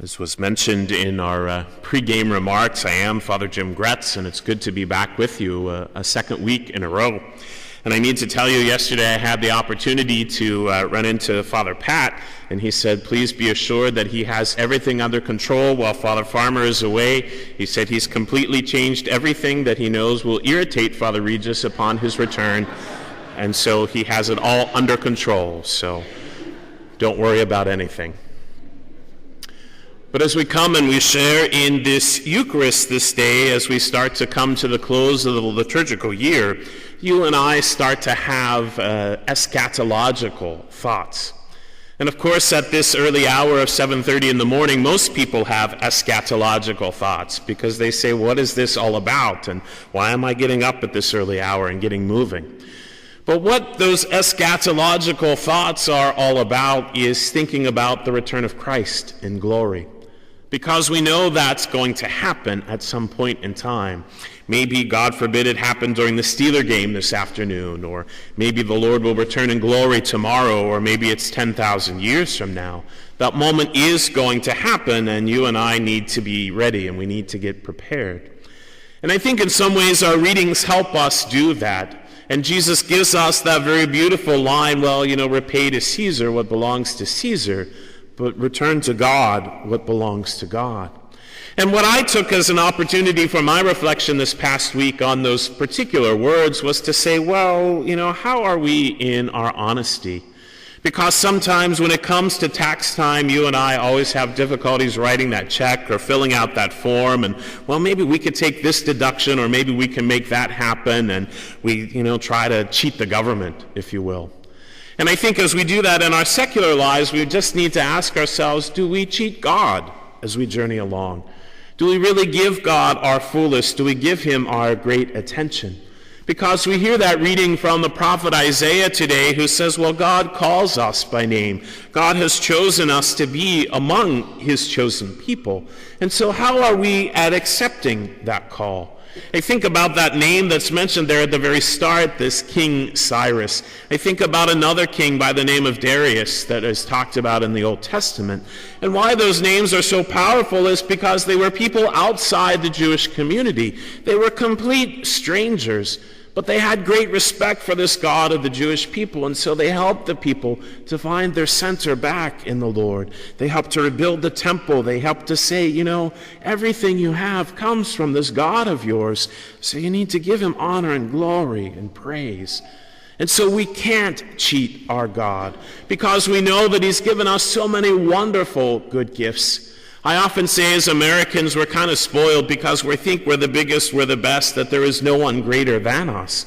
As was mentioned in our pre-game remarks, I am Father Jim Gretz, and it's good to be back with you a second week in a row. And I need to tell you, yesterday I had the opportunity to run into Father Pat, and he said, please be assured that he has everything under control while Father Farmer is away. He said he's completely changed everything that he knows will irritate Father Regis upon his return, and so he has it all under control, so don't worry about anything. But as we come and we share in this Eucharist this day, as we start to come to the close of the liturgical year, you and I start to have eschatological thoughts. And of course, at this early hour of 7:30 in the morning, most people have eschatological thoughts because they say, what is this all about? And why am I getting up at this early hour and getting moving? But what those eschatological thoughts are all about is thinking about the return of Christ in glory. Because we know that's going to happen at some point in time. Maybe, God forbid, it happened during the Steeler game this afternoon, or maybe the Lord will return in glory tomorrow, or maybe it's 10,000 years from now. That moment is going to happen, and you and I need to be ready, and we need to get prepared. And I think in some ways our readings help us do that. And Jesus gives us that very beautiful line, well, repay to Caesar what belongs to Caesar, but return to God what belongs to God. And what I took as an opportunity for my reflection this past week on those particular words was to say, well, how are we in our honesty? Because sometimes when it comes to tax time, you and I always have difficulties writing that check or filling out that form, and well, maybe we could take this deduction, or maybe we can make that happen, and we, try to cheat the government, if you will. And I think as we do that in our secular lives, we just need to ask ourselves, do we cheat God as we journey along? Do we really give God our fullest? Do we give him our great attention? Because we hear that reading from the prophet Isaiah today, who says, well, God calls us by name. God has chosen us to be among his chosen people. And so how are we at accepting that call? I think about that name that's mentioned there at the very start, this King Cyrus. I think about another king by the name of Darius that is talked about in the Old Testament. And why those names are so powerful is because they were people outside the Jewish community. They were complete strangers, but they had great respect for this God of the Jewish people, and so they helped the people to find their center back in the Lord. They helped to rebuild the temple. They helped to say, everything you have comes from this God of yours, so you need to give him honor and glory and praise. And so we can't cheat our God, because we know that he's given us so many wonderful good gifts. I often say as Americans, we're kind of spoiled because we think we're the biggest, we're the best, that there is no one greater than us.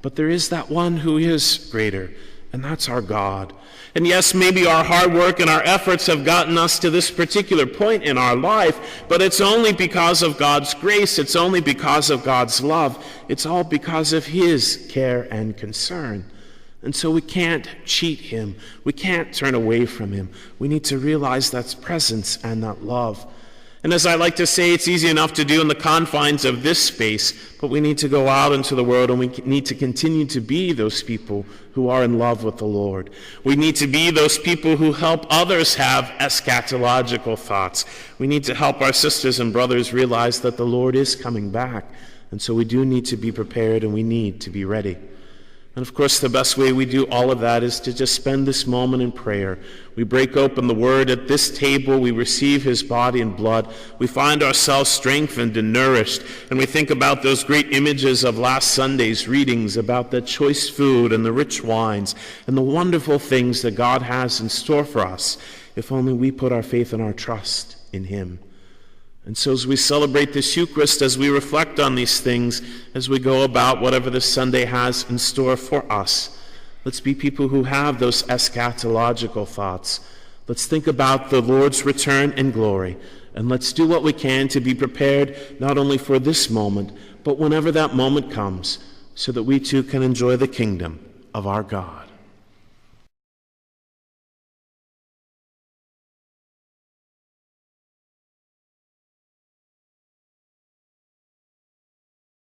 But there is that one who is greater, and that's our God. And yes, maybe our hard work and our efforts have gotten us to this particular point in our life, but it's only because of God's grace, it's only because of God's love, it's all because of his care and concern. And so we can't cheat him. We can't turn away from him. We need to realize that's presence and that love. And as I like to say, it's easy enough to do in the confines of this space, but we need to go out into the world, and we need to continue to be those people who are in love with the Lord. We need to be those people who help others have eschatological thoughts. We need to help our sisters and brothers realize that the Lord is coming back. And so we do need to be prepared, and we need to be ready. And of course, the best way we do all of that is to just spend this moment in prayer. We break open the Word at this table. We receive his body and blood. We find ourselves strengthened and nourished. And we think about those great images of last Sunday's readings about the choice food and the rich wines and the wonderful things that God has in store for us if only we put our faith and our trust in him. And so as we celebrate this Eucharist, as we reflect on these things, as we go about whatever this Sunday has in store for us, let's be people who have those eschatological thoughts. Let's think about the Lord's return in glory, and let's do what we can to be prepared not only for this moment, but whenever that moment comes, so that we too can enjoy the kingdom of our God.